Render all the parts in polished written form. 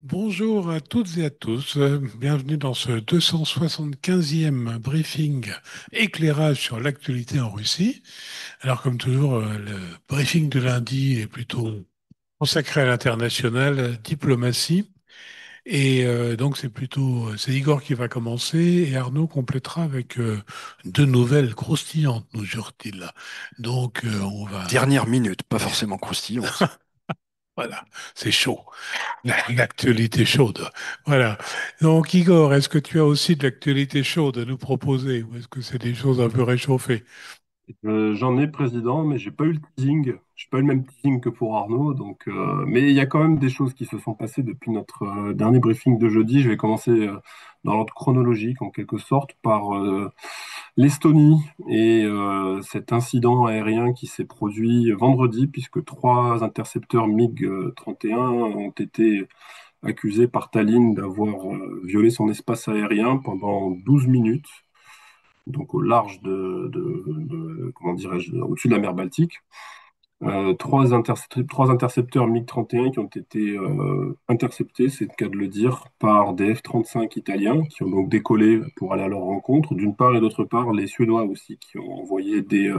Bonjour à toutes et à tous, bienvenue dans ce 275e briefing éclairage sur l'actualité en Russie. Alors comme toujours, le briefing de lundi est plutôt consacré à l'international, diplomatie. Et donc c'est Igor qui va commencer et Arnaud complétera avec deux nouvelles croustillantes, nous jure-t-il. Donc on va... Dernière minute, pas forcément croustillante. Voilà, c'est chaud. L'actualité chaude. Voilà. Donc, Igor, est-ce que tu as aussi de l'actualité chaude à nous proposer ou est-ce que c'est des choses un peu réchauffées? J'en ai président, mais j'ai pas eu le teasing. J'ai pas eu le même teasing que pour Arnaud, mais il y a quand même des choses qui se sont passées depuis notre dernier briefing de jeudi. Je vais commencer dans l'ordre chronologique, en quelque sorte, par l'Estonie et cet incident aérien qui s'est produit vendredi, puisque trois intercepteurs MiG-31 ont été accusés par Tallinn d'avoir violé son espace aérien pendant 12 minutes, donc au large comment dirais-je, au-dessus de la mer Baltique. Trois intercepteurs MiG-31 qui ont été interceptés, c'est le cas de le dire, par des F-35 italiens qui ont donc décollé pour aller à leur rencontre, d'une part, et d'autre part, les Suédois aussi qui ont envoyé des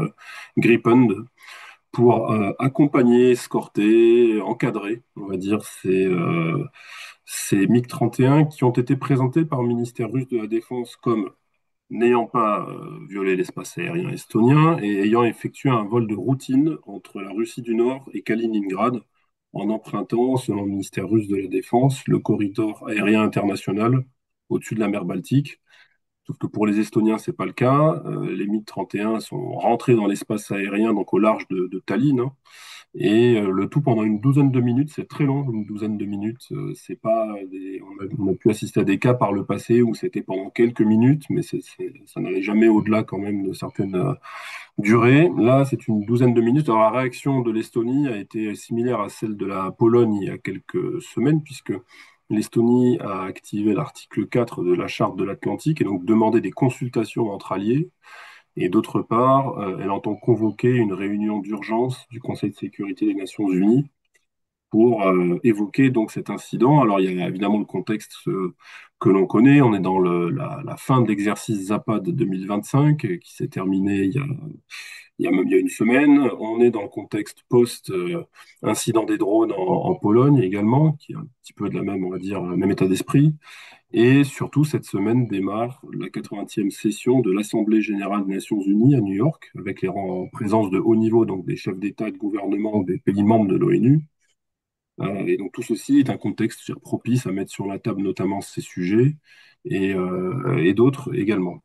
Gripen pour accompagner, escorter, encadrer, on va dire, ces MiG-31 qui ont été présentés par le ministère russe de la Défense comme n'ayant pas violé l'espace aérien estonien et ayant effectué un vol de routine entre la Russie du Nord et Kaliningrad, en empruntant, selon le ministère russe de la Défense, le corridor aérien international au-dessus de la mer Baltique. Sauf que pour les Estoniens, c'est pas le cas. Les MiG-31 sont rentrés dans l'espace aérien, donc au large de Tallinn, hein, et le tout pendant une douzaine de minutes. C'est très long, une douzaine de minutes. C'est pas on a pu assister à des cas par le passé où c'était pendant quelques minutes, mais ça n'allait jamais au-delà quand même de certaines durées. Là, c'est une douzaine de minutes. Alors la réaction de l'Estonie a été similaire à celle de la Pologne il y a quelques semaines, puisque l'Estonie a activé l'article 4 de la Charte de l'Atlantique et donc demandé des consultations entre alliés. Et d'autre part, elle entend convoquer une réunion d'urgence du Conseil de sécurité des Nations Unies pour évoquer donc cet incident. Alors il y a évidemment le contexte que l'on connaît. On est dans la fin de l'exercice Zapad 2025 qui s'est terminé il y a une semaine. On est dans le contexte post-incident des drones en Pologne également, qui est un petit peu de la même, on va dire, même état d'esprit. Et surtout, cette semaine démarre la 80e session de l'Assemblée générale des Nations unies à New York, avec en présence de haut niveau, donc des chefs d'État et de gouvernement des pays membres de l'ONU. Et donc tout ceci est un contexte, je veux dire, propice à mettre sur la table notamment ces sujets et d'autres également.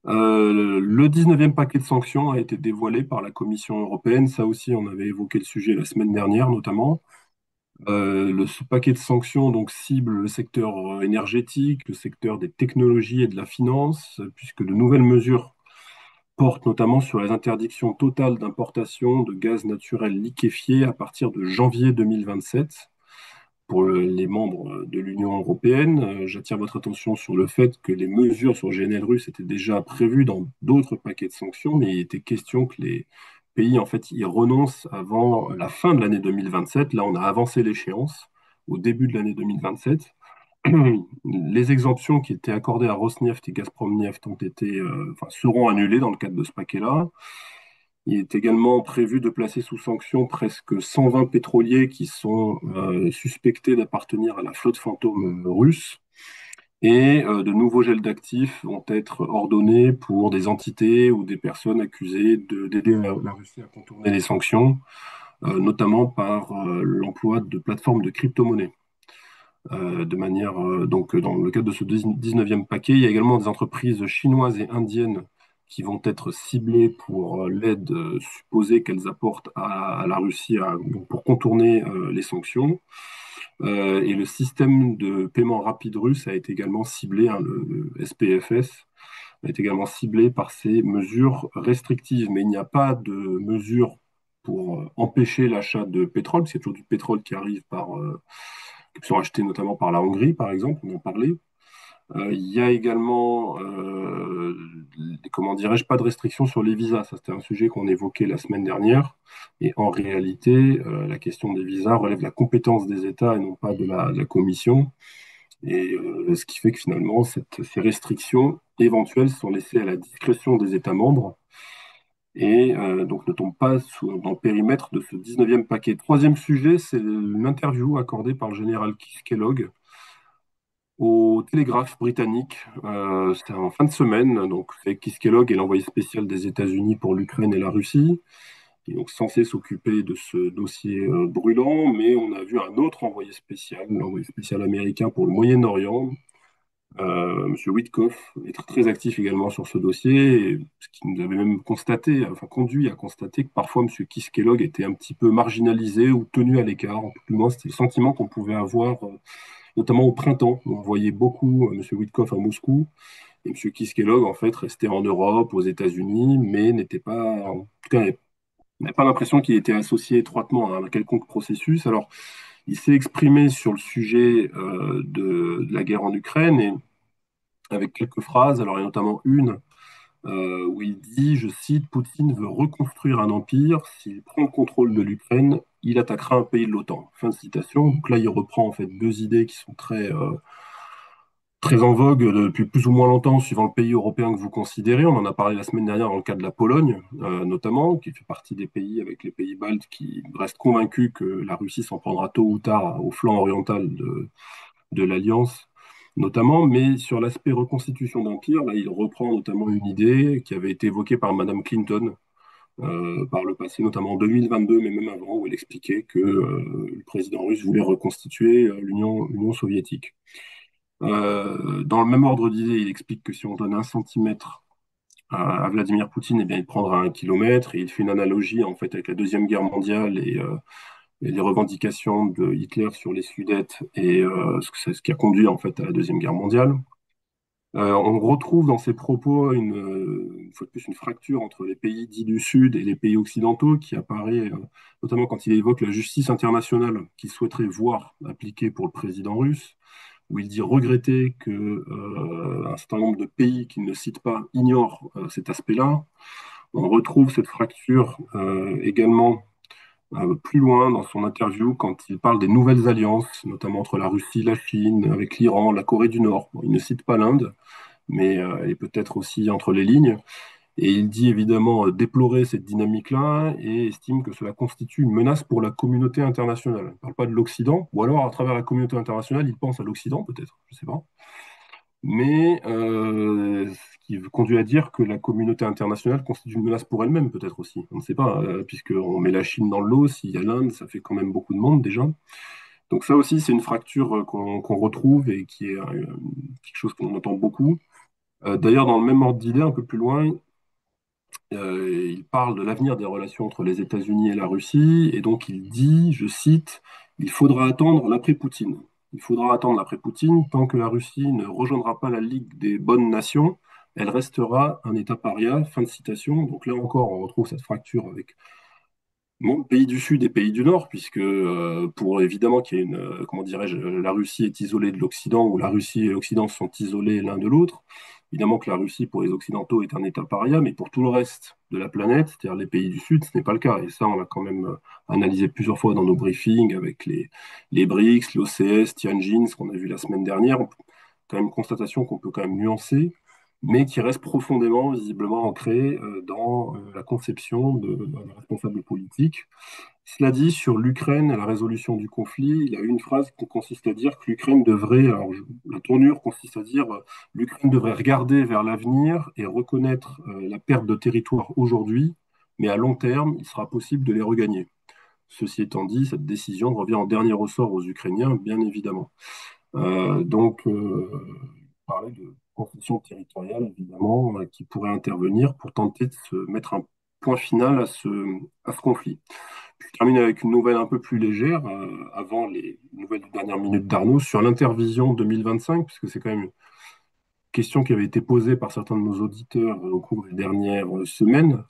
Le 19e paquet de sanctions a été dévoilé par la Commission européenne. Ça aussi, on avait évoqué le sujet la semaine dernière notamment. Ce paquet de sanctions donc cible le secteur énergétique, le secteur des technologies et de la finance, puisque de nouvelles mesures portent notamment sur les interdictions totales d'importation de gaz naturel liquéfié à partir de janvier 2027 pour les membres de l'Union européenne. J'attire votre attention sur le fait que les mesures sur GNL russe étaient déjà prévues dans d'autres paquets de sanctions, mais il était question que les pays en fait y renoncent avant la fin de l'année 2027. Là, on a avancé l'échéance au début de l'année 2027. Les exemptions qui étaient accordées à Rosneft et Gazprom-Neft enfin, seront annulées dans le cadre de ce paquet-là. Il est également prévu de placer sous sanction presque 120 pétroliers qui sont suspectés d'appartenir à la flotte fantôme russe. Et de nouveaux gels d'actifs vont être ordonnés pour des entités ou des personnes accusées d'aider la Russie à contourner les sanctions, notamment par l'emploi de plateformes de crypto-monnaies. Donc, dans le cadre de ce 19e paquet, il y a également des entreprises chinoises et indiennes qui vont être ciblées pour l'aide supposée qu'elles apportent à la Russie pour contourner les sanctions. Et le système de paiement rapide russe a été également ciblé, hein, le SPFS a été également ciblé par ces mesures restrictives. Mais il n'y a pas de mesures pour empêcher l'achat de pétrole, parce qu'il y a toujours du pétrole qui arrive qui sont achetés notamment par la Hongrie, par exemple, on en parlait. Il y a également, comment dirais-je, pas de restriction sur les visas. Ça, c'était un sujet qu'on évoquait la semaine dernière. Et en réalité, la question des visas relève de la compétence des États et non pas de la Commission. Et ce qui fait que finalement, ces restrictions éventuelles sont laissées à la discrétion des États membres et donc ne tombent pas dans le périmètre de ce 19e paquet. Troisième sujet, c'est une interview accordée par le général Keith Kellogg au Télégraphe britannique. C'était en fin de semaine. Donc, Keith Kellogg est l'envoyé spécial des États-Unis pour l'Ukraine et la Russie. Il est donc censé s'occuper de ce dossier brûlant, mais on a vu un autre envoyé spécial, l'envoyé spécial américain pour le Moyen-Orient, Monsieur Witkoff, est très actif également sur ce dossier, et ce qui nous avait même constaté, enfin conduit à constater que parfois Monsieur Keith Kellogg était un petit peu marginalisé ou tenu à l'écart. Du moins, c'était le sentiment qu'on pouvait avoir, notamment au printemps. On voyait beaucoup Monsieur Witkoff à Moscou, et Monsieur Keith Kellogg, en fait, restait en Europe, aux États-Unis, mais n'était pas, en tout cas, on n'a pas l'impression qu'il était associé étroitement à un quelconque processus. Alors, il s'est exprimé sur le sujet de la guerre en Ukraine et avec quelques phrases. Alors, il y a notamment une où il dit, je cite, Poutine veut reconstruire un empire. S'il prend le contrôle de l'Ukraine, il attaquera un pays de l'OTAN. Fin de citation. Donc là, il reprend en fait deux idées qui sont très en vogue depuis plus ou moins longtemps, suivant le pays européen que vous considérez. On en a parlé la semaine dernière dans le cas de la Pologne, notamment, qui fait partie des pays avec les pays baltes qui restent convaincus que la Russie s'en prendra tôt ou tard au flanc oriental de l'Alliance, notamment. Mais sur l'aspect reconstitution d'empire, là, il reprend notamment une idée qui avait été évoquée par Madame Clinton par le passé, notamment en 2022, mais même avant, où elle expliquait que le président russe voulait reconstituer l'Union soviétique. Dans le même ordre d'idée, il explique que si on donne 1 centimètre à Vladimir Poutine, eh bien, il prendra 1 kilomètre. Et il fait une analogie en fait avec la Deuxième Guerre mondiale et les revendications de Hitler sur les Sudètes et ce qui a conduit en fait à la Deuxième Guerre mondiale. On retrouve dans ses propos une fois de plus une fracture entre les pays dits du Sud et les pays occidentaux qui apparaît notamment quand il évoque la justice internationale qu'il souhaiterait voir appliquée pour le président russe, où il dit regretter que un certain nombre de pays qu'il ne cite pas ignorent cet aspect-là. On retrouve cette fracture également plus loin dans son interview quand il parle des nouvelles alliances, notamment entre la Russie, la Chine, avec l'Iran, la Corée du Nord. Bon, il ne cite pas l'Inde, mais elle est peut-être aussi entre les lignes. Et il dit évidemment déplorer cette dynamique-là et estime que cela constitue une menace pour la communauté internationale. Il ne parle pas de l'Occident, ou alors à travers la communauté internationale, il pense à l'Occident peut-être, je ne sais pas. Mais ce qui conduit à dire que la communauté internationale constitue une menace pour elle-même peut-être aussi. On ne sait pas, puisqu'on met la Chine dans le lot, s'il y a l'Inde, ça fait quand même beaucoup de monde déjà. Donc ça aussi, c'est une fracture qu'on retrouve et qui est quelque chose qu'on entend beaucoup. D'ailleurs, dans le même ordre d'idée, un peu plus loin, il parle de l'avenir des relations entre les États-Unis et la Russie, et donc il dit, je cite, il faudra attendre l'après-Poutine. Il faudra attendre l'après-Poutine tant que la Russie ne rejoindra pas la Ligue des bonnes nations, elle restera un État paria. Fin de citation. Donc là encore, on retrouve cette fracture avec bon, pays du Sud et pays du Nord, puisque pour évidemment qu'il y ait une, comment dirais-je, la Russie est isolée de l'Occident, ou la Russie et l'Occident sont isolés l'un de l'autre. Évidemment que la Russie, pour les Occidentaux, est un État paria, mais pour tout le reste de la planète, c'est-à-dire les pays du Sud, ce n'est pas le cas. Et ça, on l'a quand même analysé plusieurs fois dans nos briefings avec les BRICS, l'OCS, Tianjin, ce qu'on a vu la semaine dernière. Quand même une constatation qu'on peut quand même nuancer, mais qui reste profondément, visiblement ancrée dans la conception d'un responsable politique. Cela dit, sur l'Ukraine et la résolution du conflit, il y a une phrase qui consiste à dire que l'Ukraine devrait, la tournure consiste à dire l'Ukraine devrait regarder vers l'avenir et reconnaître la perte de territoire aujourd'hui, mais à long terme, il sera possible de les regagner. Ceci étant dit, cette décision revient en dernier ressort aux Ukrainiens, bien évidemment. Parler de concession territoriale, évidemment, qui pourrait intervenir pour tenter de se mettre un point final à ce conflit. Je termine avec une nouvelle un peu plus légère, avant les nouvelles de dernière minute d'Arnaud, sur l'intervision 2025, puisque c'est quand même une question qui avait été posée par certains de nos auditeurs au cours des dernières semaines.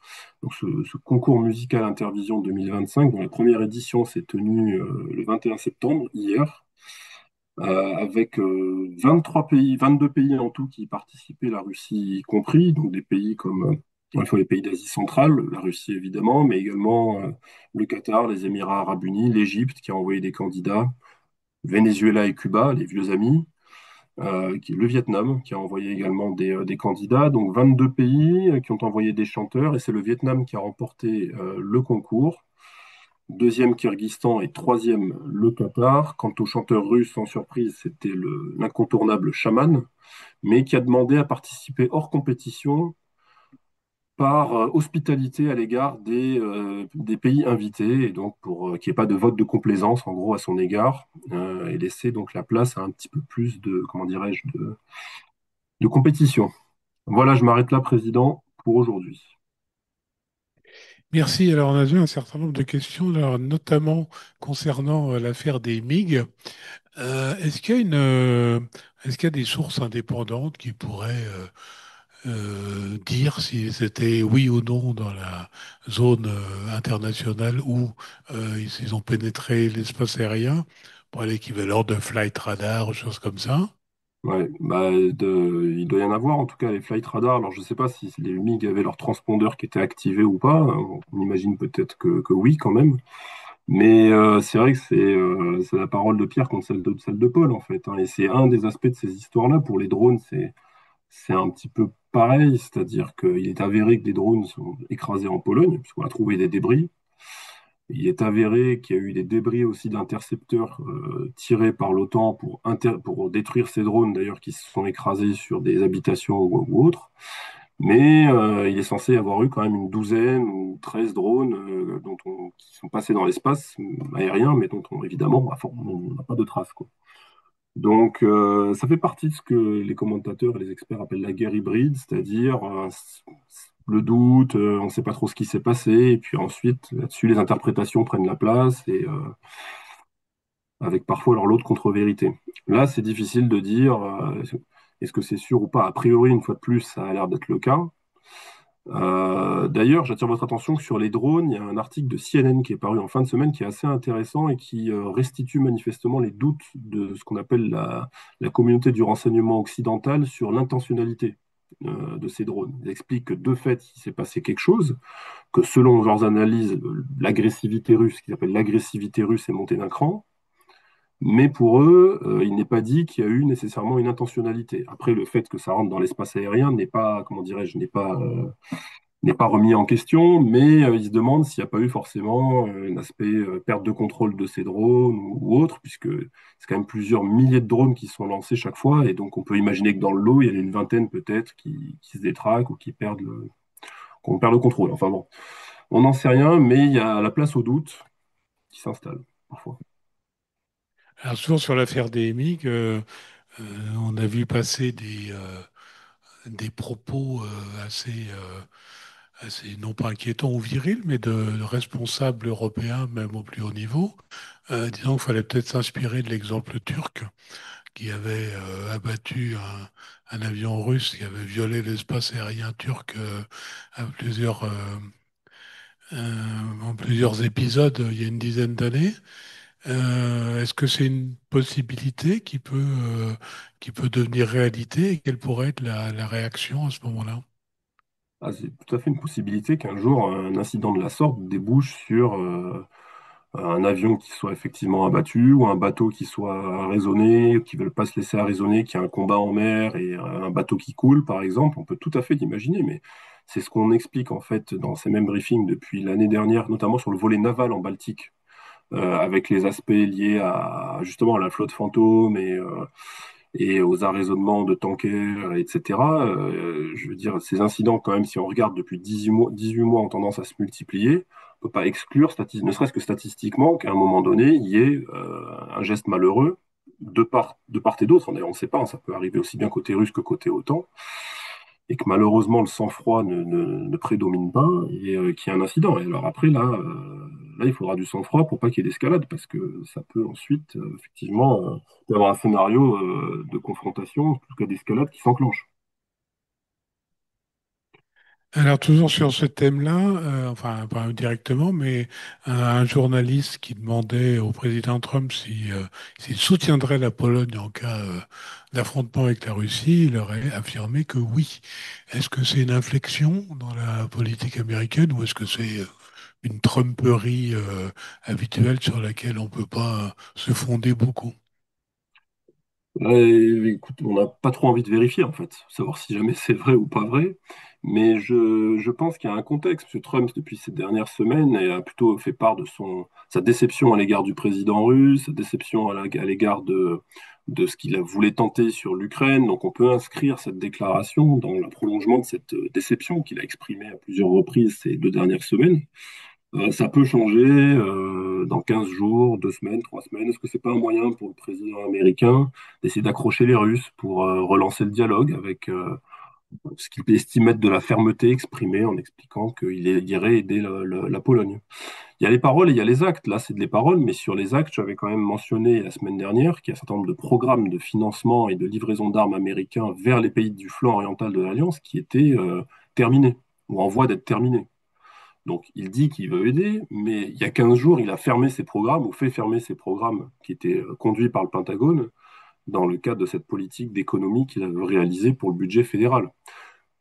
Donc, ce concours musical Intervision 2025, dont la première édition s'est tenue le 21 septembre, hier, avec 23 pays, 22 pays en tout qui y participaient, la Russie y compris, donc des pays comme à la fois les pays d'Asie centrale, la Russie évidemment, mais également le Qatar, les Émirats arabes unis, l'Égypte qui a envoyé des candidats, Venezuela et Cuba, les vieux amis, le Vietnam qui a envoyé également des candidats, donc 22 pays qui ont envoyé des chanteurs, et c'est le Vietnam qui a remporté le concours. Deuxième Kyrgyzstan et troisième le Qatar. Quant au chanteur russe, sans surprise, c'était l'incontournable Shaman, mais qui a demandé à participer hors compétition par hospitalité à l'égard des pays invités, et donc pour qu'il n'y ait pas de vote de complaisance en gros à son égard, et laisser donc la place à un petit peu plus de, comment dirais-je, de compétition. Voilà, je m'arrête là, Président, pour aujourd'hui. Merci. Alors, on a vu un certain nombre de questions, alors, notamment concernant l'affaire des MiG. Est-ce qu'il y a des sources indépendantes qui pourraient dire si c'était oui ou non dans la zone internationale où ils ont pénétré l'espace aérien, pour l'équivalent de flight radar ou choses comme ça? Ouais, bah, il doit y en avoir, en tout cas, les flight radars. Alors, je ne sais pas si les MiG avaient leur transpondeur qui était activé ou pas. On imagine peut-être que oui, quand même. Mais c'est vrai que c'est la parole de Pierre contre celle de Paul, en fait, hein. Et c'est un des aspects de ces histoires-là. Pour les drones, c'est un petit peu pareil. C'est-à-dire qu'il est avéré que des drones sont écrasés en Pologne, puisqu'on a trouvé des débris. Il est avéré qu'il y a eu des débris aussi d'intercepteurs tirés par l'OTAN pour détruire ces drones, d'ailleurs, qui se sont écrasés sur des habitations ou autres. Mais il est censé y avoir eu quand même une douzaine ou 13 drones qui sont passés dans l'espace aérien, mais dont on, évidemment, on n'a pas de traces, quoi. Donc, ça fait partie de ce que les commentateurs et les experts appellent la guerre hybride, c'est-à-dire le doute, on ne sait pas trop ce qui s'est passé, et puis ensuite, là-dessus, les interprétations prennent la place, et avec parfois leur lot de contre-vérité. Là, c'est difficile de dire est-ce que c'est sûr ou pas. A priori, une fois de plus, ça a l'air d'être le cas. D'ailleurs, j'attire votre attention que sur les drones, il y a un article de CNN qui est paru en fin de semaine qui est assez intéressant et qui restitue manifestement les doutes de ce qu'on appelle la communauté du renseignement occidental sur l'intentionnalité de ces drones. Ils expliquent que de fait, il s'est passé quelque chose, que selon leurs analyses, l'agressivité russe, ce qu'ils appellent l'agressivité russe, est montée d'un cran, mais pour eux, il n'est pas dit qu'il y a eu nécessairement une intentionnalité. Après, le fait que ça rentre dans l'espace aérien n'est pas, comment dirais-je, n'est pas remis en question, mais ils se demandent s'il n'y a pas eu forcément un aspect perte de contrôle de ces drones ou autre, puisque c'est quand même plusieurs milliers de drones qui sont lancés chaque fois, et donc on peut imaginer que dans le lot, il y en a une vingtaine peut-être qui se détraquent ou qu'on perd le contrôle. Enfin bon, on n'en sait rien, mais il y a la place au doute qui s'installe parfois. Alors, toujours sur l'affaire des MiG, on a vu passer des propos assez, non pas inquiétants ou virils, mais de responsables européens, même au plus haut niveau, disant qu'il fallait peut-être s'inspirer de l'exemple turc qui avait abattu un avion russe qui avait violé l'espace aérien turc à en plusieurs épisodes il y a une dizaine d'années. Est-ce que c'est une possibilité qui peut devenir réalité et quelle pourrait être la réaction à ce moment-là? Ah, c'est tout à fait une possibilité qu'un jour un incident de la sorte débouche sur un avion qui soit effectivement abattu ou un bateau qui soit arraisonné, qui ne veut pas se laisser arraisonner, qui a un combat en mer et un bateau qui coule, par exemple. On peut tout à fait l'imaginer, mais c'est ce qu'on explique en fait dans ces mêmes briefings depuis l'année dernière, notamment sur le volet naval en Baltique, avec les aspects liés à justement à la flotte fantôme et aux arraisonnements de tankers, etc. Je veux dire, ces incidents, quand même, si on regarde depuis 18 mois, ont tendance à se multiplier. On ne peut pas exclure, ne serait-ce que statistiquement, qu'à un moment donné, il y ait un geste malheureux de part et d'autre. D'ailleurs, on ne sait pas, hein, ça peut arriver aussi bien côté russe que côté OTAN, et que malheureusement, le sang-froid ne prédomine pas, et qu'il y a un incident. Et alors après, là, il faudra du sang-froid pour pas qu'il y ait d'escalade, parce que ça peut ensuite, effectivement, y avoir un scénario de confrontation, en tout cas d'escalade, qui s'enclenche. Alors, toujours sur ce thème-là, enfin, pas directement, mais un journaliste qui demandait au président Trump s'il soutiendrait la Pologne en cas d'affrontement avec la Russie, il aurait affirmé que oui. Est-ce que c'est une inflexion dans la politique américaine ou est-ce que c'est une Trumperie habituelle sur laquelle on ne peut pas se fonder beaucoup? Écoute, on n'a pas trop envie de vérifier, en fait, savoir si jamais c'est vrai ou pas vrai. Mais je pense qu'il y a un contexte. M. Trump, depuis ces dernières semaines, a plutôt fait part de sa déception à l'égard du président russe, sa déception à l'égard de ce qu'il voulait tenter sur l'Ukraine. Donc on peut inscrire cette déclaration dans le prolongement de cette déception qu'il a exprimée à plusieurs reprises ces 2 dernières semaines. Ça peut changer dans 15 jours, 2 semaines, 3 semaines. Est-ce que c'est pas un moyen pour le président américain d'essayer d'accrocher les Russes pour relancer le dialogue avec ce qu'il estime être de la fermeté exprimée en expliquant qu'il irait aider la Pologne? Il y a les paroles et il y a les actes. Là, c'est de les paroles, mais sur les actes, j'avais quand même mentionné la semaine dernière qu'il y a un certain nombre de programmes de financement et de livraison d'armes américains vers les pays du flanc oriental de l'Alliance qui étaient terminés ou en voie d'être terminés. Donc, il dit qu'il veut aider, mais il y a 15 jours, il a fermé ses programmes ou fait fermer ses programmes qui étaient conduits par le Pentagone dans le cadre de cette politique d'économie qu'il avait réalisée pour le budget fédéral.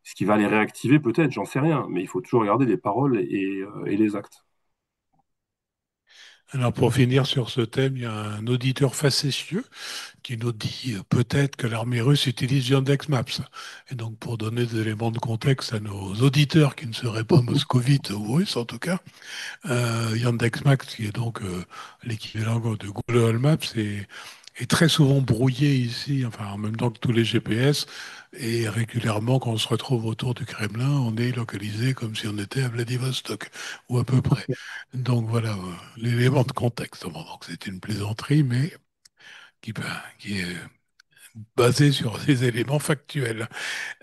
Ce qui va les réactiver peut-être, j'en sais rien, mais il faut toujours regarder les paroles et les actes. Alors pour finir sur ce thème, il y a un auditeur facétieux qui nous dit peut-être que l'armée russe utilise Yandex Maps. Et donc pour donner des éléments de contexte à nos auditeurs qui ne seraient pas moscovites ou russes en tout cas, Yandex Maps, qui est donc l'équivalent de Google Maps, est très souvent brouillé ici, enfin en même temps que tous les GPS, et régulièrement quand on se retrouve autour du Kremlin, on est localisé comme si on était à Vladivostok, ou à peu près. Donc voilà l'élément de contexte. Bon, donc c'est une plaisanterie, mais qui est basée sur des éléments factuels.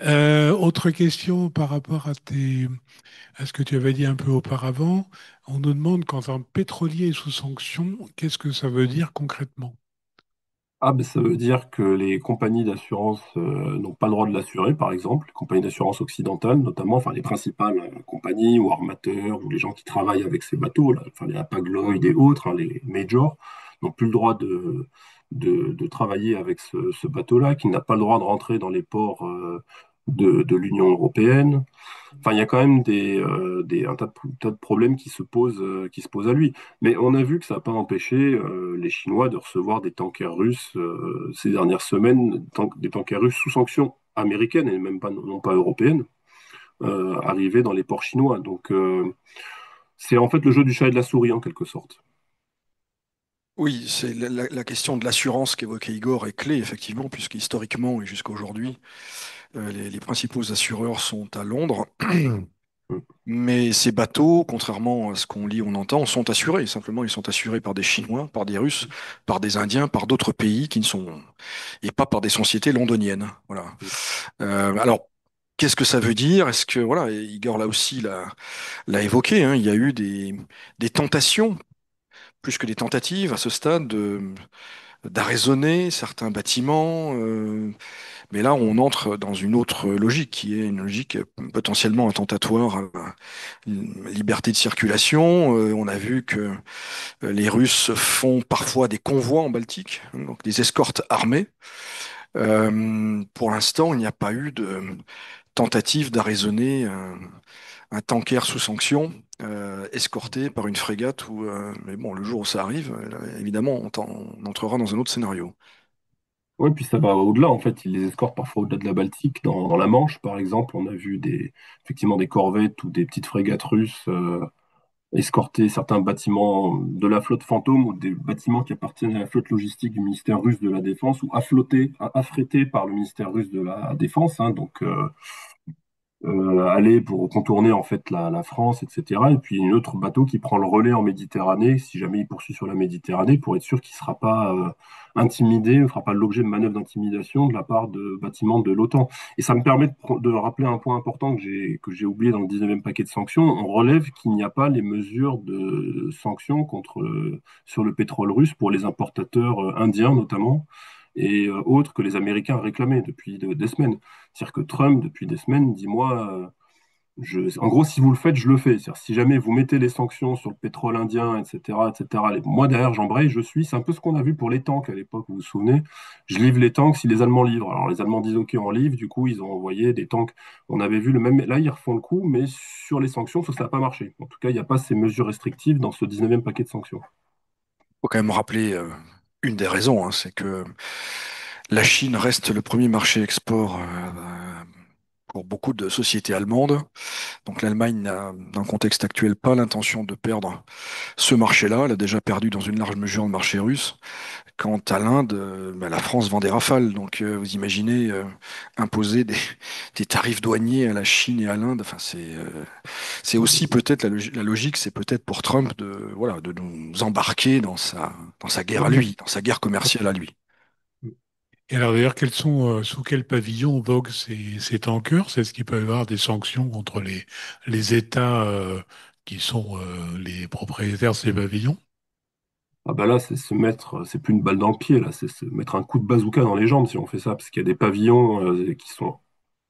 Autre question par rapport à ce que tu avais dit un peu auparavant. On nous demande quand un pétrolier est sous sanction, qu'est-ce que ça veut dire concrètement? Ah, ben ça veut dire que les compagnies d'assurance n'ont pas le droit de l'assurer, par exemple, les compagnies d'assurance occidentales notamment, enfin les principales compagnies ou armateurs ou les gens qui travaillent avec ces bateaux, là, enfin les Hapag-Lloyd et autres, hein, les majors, n'ont plus le droit de travailler avec ce bateau-là, qui n'a pas le droit de rentrer dans les ports de l'Union européenne. Enfin, il y a quand même un tas de problèmes qui se posent à lui. Mais on a vu que ça n'a pas empêché les Chinois de recevoir des tankers russes ces dernières semaines, des tankers russes sous sanctions américaines et même pas, non pas européennes, arriver dans les ports chinois. Donc, c'est en fait le jeu du chat et de la souris en quelque sorte. Oui, c'est la question de l'assurance qu'évoquait Igor est clé, effectivement, puisque historiquement et jusqu'à aujourd'hui, les principaux assureurs sont à Londres. Mm. Mais ces bateaux, contrairement à ce qu'on lit, on entend, sont assurés. Simplement, ils sont assurés par des Chinois, par des Russes, par des Indiens, par d'autres pays qui ne sont, et pas par des sociétés londoniennes. Voilà. Alors, qu'est-ce que ça veut dire? Est-ce que, voilà, et Igor là aussi l'a évoqué, hein, il y a eu des tentations, plus que des tentatives à ce stade, d'arraisonner certains bâtiments. Mais là, on entre dans une autre logique, qui est une logique potentiellement attentatoire à la liberté de circulation. On a vu que les Russes font parfois des convois en Baltique, hein, donc des escortes armées. Pour l'instant, il n'y a pas eu de tentative d'arraisonner un tanker sous sanction, escorté par une frégate. Mais bon, le jour où ça arrive, évidemment, on entrera dans un autre scénario. Oui, puis ça va au-delà, en fait, ils les escortent parfois au-delà de la Baltique. Dans la Manche, par exemple, on a vu effectivement des corvettes ou des petites frégates russes escorter certains bâtiments de la flotte fantôme ou des bâtiments qui appartiennent à la flotte logistique du ministère russe de la Défense ou affrétés par le ministère russe de la Défense, hein, donc aller pour contourner en fait la France, etc. Et puis un autre bateau qui prend le relais en Méditerranée, si jamais il poursuit sur la Méditerranée, pour être sûr qu'il ne sera pas intimidé, ne fera pas l'objet de manœuvres d'intimidation de la part de bâtiments de l'OTAN. Et ça me permet de rappeler un point important que j'ai oublié dans le 19e paquet de sanctions. On relève qu'il n'y a pas les mesures de sanctions sur le pétrole russe pour les importateurs indiens notamment et autres que les Américains réclamaient depuis des semaines. C'est-à-dire que Trump, depuis des semaines, dit moi, En gros, si vous le faites, je le fais. C'est-à-dire, si jamais vous mettez les sanctions sur le pétrole indien, etc., etc., moi derrière, j'embraye, je suis. C'est un peu ce qu'on a vu pour les tanks à l'époque, vous vous souvenez? Je livre les tanks si les Allemands livrent. Alors les Allemands disent OK, on livre. Du coup, ils ont envoyé des tanks. On avait vu le même. Là, ils refont le coup, mais sur les sanctions, ça n'a pas marché. En tout cas, il n'y a pas ces mesures restrictives dans ce 19e paquet de sanctions. Faut quand même rappeler une des raisons, hein, c'est que la Chine reste le premier marché export pour beaucoup de sociétés allemandes. Donc l'Allemagne n'a, dans le contexte actuel, pas l'intention de perdre ce marché-là. Elle a déjà perdu dans une large mesure le marché russe. Quant à l'Inde, bah, la France vend des Rafales. Donc vous imaginez imposer des tarifs douaniers à la Chine et à l'Inde. Enfin, c'est aussi peut-être la logique, c'est peut-être pour Trump de, voilà, de nous embarquer dans sa guerre à lui, dans sa guerre commerciale à lui. Et alors d'ailleurs, sous quel pavillon voguent ces tankers? C'est ce qu'il peut y avoir des sanctions contre les États qui sont les propriétaires de ces pavillons? Ah bah là, c'est se mettre, c'est plus une balle dans le pied, là, c'est se mettre un coup de bazooka dans les jambes si on fait ça, parce qu'il y a des pavillons qui sont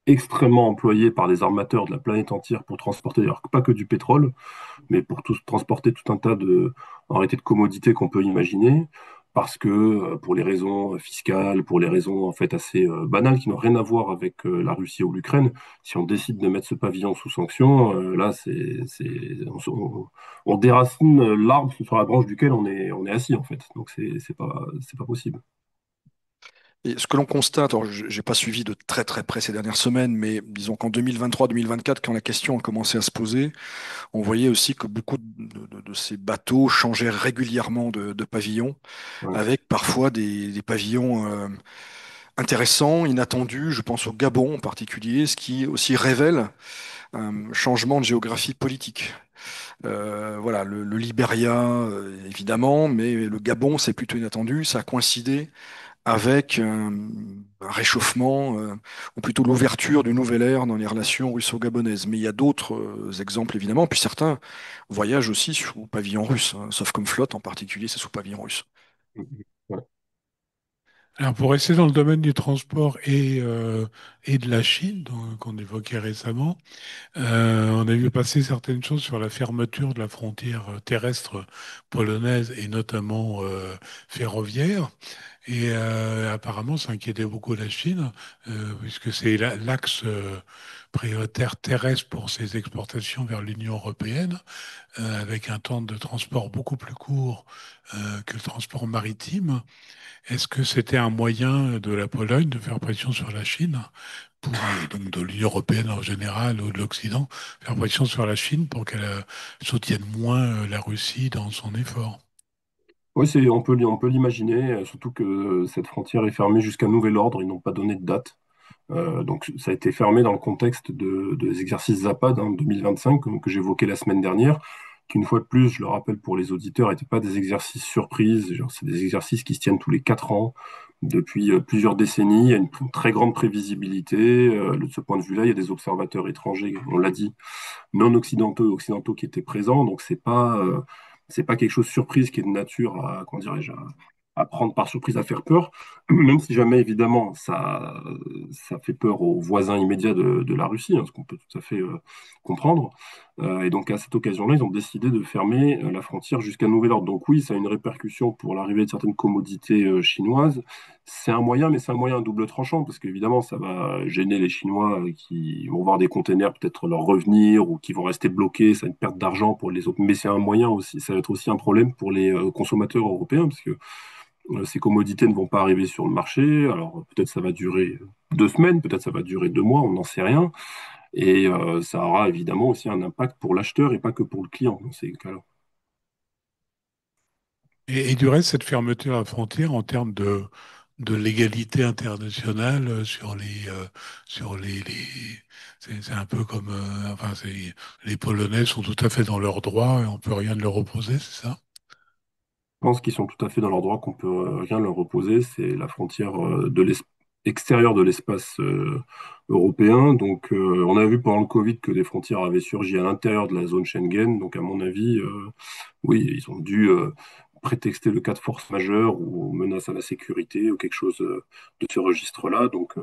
extrêmement employés par des armateurs de la planète entière pour transporter, alors pas que du pétrole, mais pour transporter tout un tas de, en réalité, de commodités qu'on peut imaginer, parce que pour les raisons fiscales, pour les raisons en fait assez banales qui n'ont rien à voir avec la Russie ou l'Ukraine, si on décide de mettre ce pavillon sous sanction, là, on déracine l'arbre sur la branche duquel on est assis en fait. Donc c'est pas possible. Et ce que l'on constate, alors j'ai pas suivi de très très près ces dernières semaines, mais disons qu'en 2023-2024, quand la question a commencé à se poser, on voyait aussi que beaucoup de ces bateaux changeaient régulièrement de pavillon, Ouais. avec parfois des pavillons intéressants, inattendus. Je pense au Gabon en particulier, ce qui aussi révèle un changement de géographie politique. Voilà, le Libéria, évidemment, mais le Gabon, c'est plutôt inattendu. Ça a coïncidé avec un réchauffement, ou plutôt l'ouverture d'une nouvelle ère dans les relations russo-gabonaises. Mais il y a d'autres exemples, évidemment, puis certains voyagent aussi sous pavillon russe, hein, sauf comme flotte en particulier, c'est sous pavillon russe. Ouais. Alors pour rester dans le domaine du transport et de la Chine, qu'on évoquait récemment, on a vu passer certaines choses sur la fermeture de la frontière terrestre polonaise et notamment ferroviaire. Et apparemment, ça inquiétait beaucoup la Chine, puisque c'est l'axe prioritaire terrestre pour ses exportations vers l'Union européenne, avec un temps de transport beaucoup plus court que le transport maritime. Est-ce que c'était un moyen de la Pologne de faire pression sur la Chine, donc de l'Union européenne en général ou de l'Occident, faire pression sur la Chine pour qu'elle soutienne moins la Russie dans son effort? Oui, on peut l'imaginer, surtout que cette frontière est fermée jusqu'à nouvel ordre, ils n'ont pas donné de date. Donc ça a été fermé dans le contexte des exercices ZAPAD hein, 2025 que j'évoquais la semaine dernière, qui une fois de plus, je le rappelle pour les auditeurs, n'étaient pas des exercices surprises, genre, c'est des exercices qui se tiennent tous les 4 ans depuis plusieurs décennies, il y a une très grande prévisibilité. De ce point de vue-là, il y a des observateurs étrangers, on l'a dit, non occidentaux et occidentaux qui étaient présents, donc c'est pas quelque chose de surprise qui est de nature à, comment dirais-je, à prendre par surprise, à faire peur, même si jamais évidemment ça fait peur aux voisins immédiats de la Russie, hein, ce qu'on peut tout à fait comprendre. Et donc à cette occasion-là, ils ont décidé de fermer la frontière jusqu'à nouvel ordre. Donc oui, ça a une répercussion pour l'arrivée de certaines commodités chinoises. C'est un moyen, mais c'est un moyen à double tranchant, parce qu'évidemment, ça va gêner les Chinois qui vont voir des containers peut-être leur revenir ou qui vont rester bloqués. Ça une perte d'argent pour les autres. Mais c'est un moyen aussi, ça va être aussi un problème pour les consommateurs européens, parce que ces commodités ne vont pas arriver sur le marché. Alors peut-être ça va durer 2 semaines, peut-être ça va durer 2 mois, on n'en sait rien. Et ça aura évidemment aussi un impact pour l'acheteur et pas que pour le client dans ces cas-là. Et du reste, cette fermeture à la frontière en termes de légalité internationale c'est un peu comme, les Polonais sont tout à fait dans leurs droits et on peut rien leur opposer, c'est ça? Je pense qu'ils sont tout à fait dans leur droit, qu'on peut rien leur reposer. C'est la frontière extérieure de l'espace européen. Donc, on a vu pendant le Covid que des frontières avaient surgi à l'intérieur de la zone Schengen. Donc, à mon avis, oui, ils ont dû prétexter le cas de force majeure ou menace à la sécurité ou quelque chose de ce registre-là. Donc, à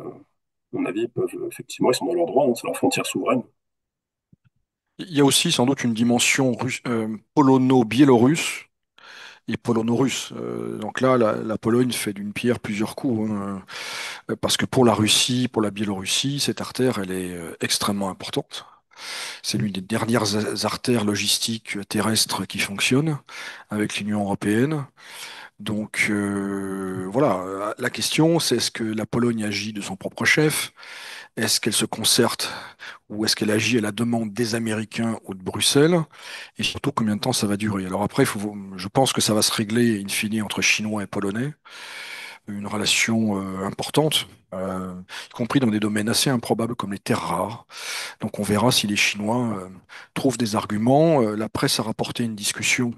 mon avis, ils peuvent, effectivement, ils sont dans leur droit, hein, c'est leur frontière souveraine. Il y a aussi sans doute une dimension polono-biélorusse et polono-russe. Donc là, la Pologne fait d'une pierre plusieurs coups, hein, parce que pour la Russie, pour la Biélorussie, cette artère, elle est extrêmement importante. C'est l'une des dernières artères logistiques terrestres qui fonctionnent avec l'Union européenne. Donc voilà, la question, c'est est-ce que la Pologne agit de son propre chef? Est-ce qu'elle se concerte ou est-ce qu'elle agit à la demande des Américains ou de Bruxelles? Et surtout, combien de temps ça va durer? Alors après, je pense que ça va se régler in fine entre Chinois et Polonais, une relation importante, y compris dans des domaines assez improbables comme les terres rares. Donc on verra si les Chinois trouvent des arguments. La presse a rapporté une discussion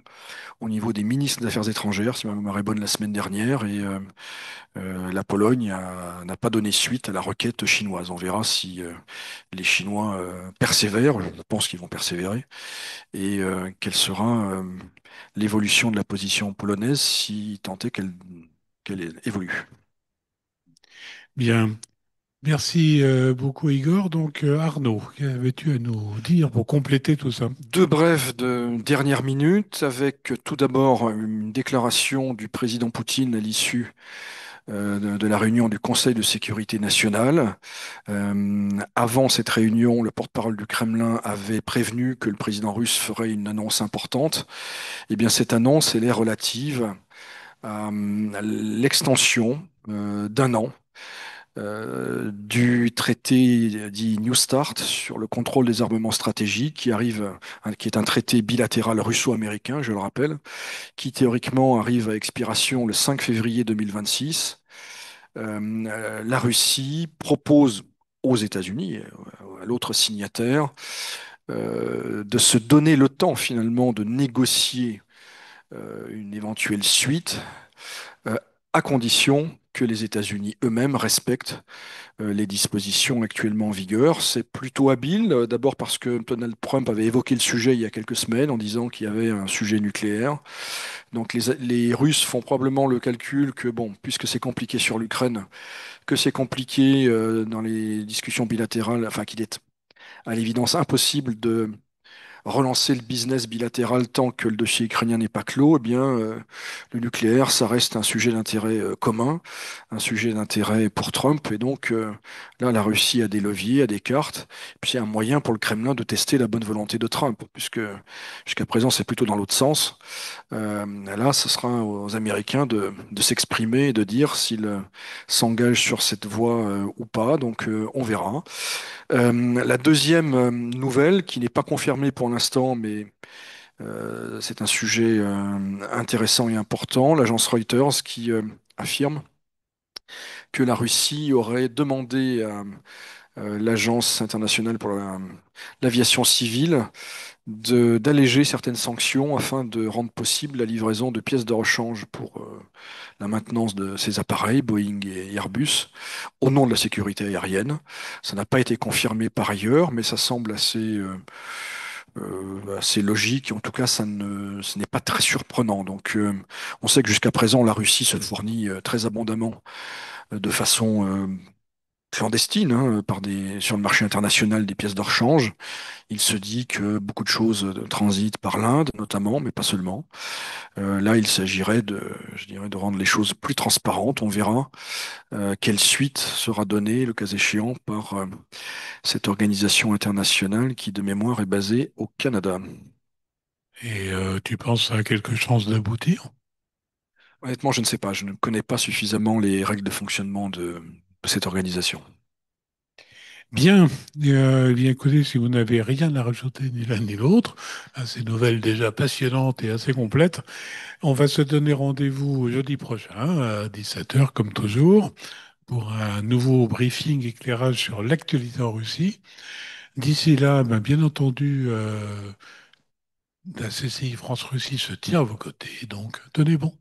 au niveau des ministres des Affaires étrangères, si ma mémoire est bonne, la semaine dernière, et la Pologne n'a pas donné suite à la requête chinoise. On verra si les Chinois persévèrent, je pense qu'ils vont persévérer, et quelle sera l'évolution de la position polonaise si tant est qu'elle évolue. Bien. Merci beaucoup, Igor. Donc, Arnaud, qu'avais-tu à nous dire pour compléter tout ça? Deux brèves de dernière minute, avec tout d'abord une déclaration du président Poutine à l'issue de la réunion du Conseil de sécurité nationale. Avant cette réunion, le porte-parole du Kremlin avait prévenu que le président russe ferait une annonce importante. Eh bien, cette annonce, elle est relative à l'extension d'un an du traité dit New Start sur le contrôle des armements stratégiques qui est un traité bilatéral russo-américain, je le rappelle, qui théoriquement arrive à expiration le 5 février 2026. La Russie propose aux États-Unis, à l'autre signataire, de se donner le temps finalement de négocier une éventuelle suite, euh, à condition que les États-Unis eux-mêmes respectent les dispositions actuellement en vigueur. C'est plutôt habile, d'abord parce que Donald Trump avait évoqué le sujet il y a quelques semaines en disant qu'il y avait un sujet nucléaire. Donc les Russes font probablement le calcul que, bon, puisque c'est compliqué sur l'Ukraine, que c'est compliqué dans les discussions bilatérales, enfin qu'il est à l'évidence impossible de relancer le business bilatéral tant que le dossier ukrainien n'est pas clos, eh bien, le nucléaire, ça reste un sujet d'intérêt commun, un sujet d'intérêt pour Trump. Et donc, là, la Russie a des leviers, a des cartes, puis il y a un moyen pour le Kremlin de tester la bonne volonté de Trump, puisque jusqu'à présent, c'est plutôt dans l'autre sens. Là, ce sera aux Américains de s'exprimer et de dire s'ils s'engagent sur cette voie ou pas. Donc, on verra. La deuxième nouvelle, qui n'est pas confirmée pour l'instant, mais c'est un sujet intéressant et important, l'agence Reuters qui affirme que la Russie aurait demandé à l'Agence internationale pour l'aviation civile d'alléger certaines sanctions afin de rendre possible la livraison de pièces de rechange pour la maintenance de ces appareils, Boeing et Airbus, au nom de la sécurité aérienne. Ça n'a pas été confirmé par ailleurs, mais ça semble assez logique. En tout cas, ce n'est pas très surprenant. Donc, on sait que jusqu'à présent, la Russie se fournit très abondamment de façon clandestine, hein, sur le marché international des pièces de rechange. Il se dit que beaucoup de choses transitent par l'Inde, notamment, mais pas seulement. Là, il s'agirait je dirais, de rendre les choses plus transparentes. On verra quelle suite sera donnée, le cas échéant, par cette organisation internationale qui, de mémoire, est basée au Canada. Et tu penses à quelque chose d'aboutir? Honnêtement, je ne sais pas. Je ne connais pas suffisamment les règles de fonctionnement de cette organisation. Bien, bien écoutez, si vous n'avez rien à rajouter ni l'un ni l'autre à ces nouvelles déjà passionnantes et assez complètes, on va se donner rendez-vous jeudi prochain à 17 heures comme toujours pour un nouveau briefing éclairage sur l'actualité en Russie. D'ici là, ben, bien entendu, la CCI France-Russie se tient à vos côtés, donc tenez bon.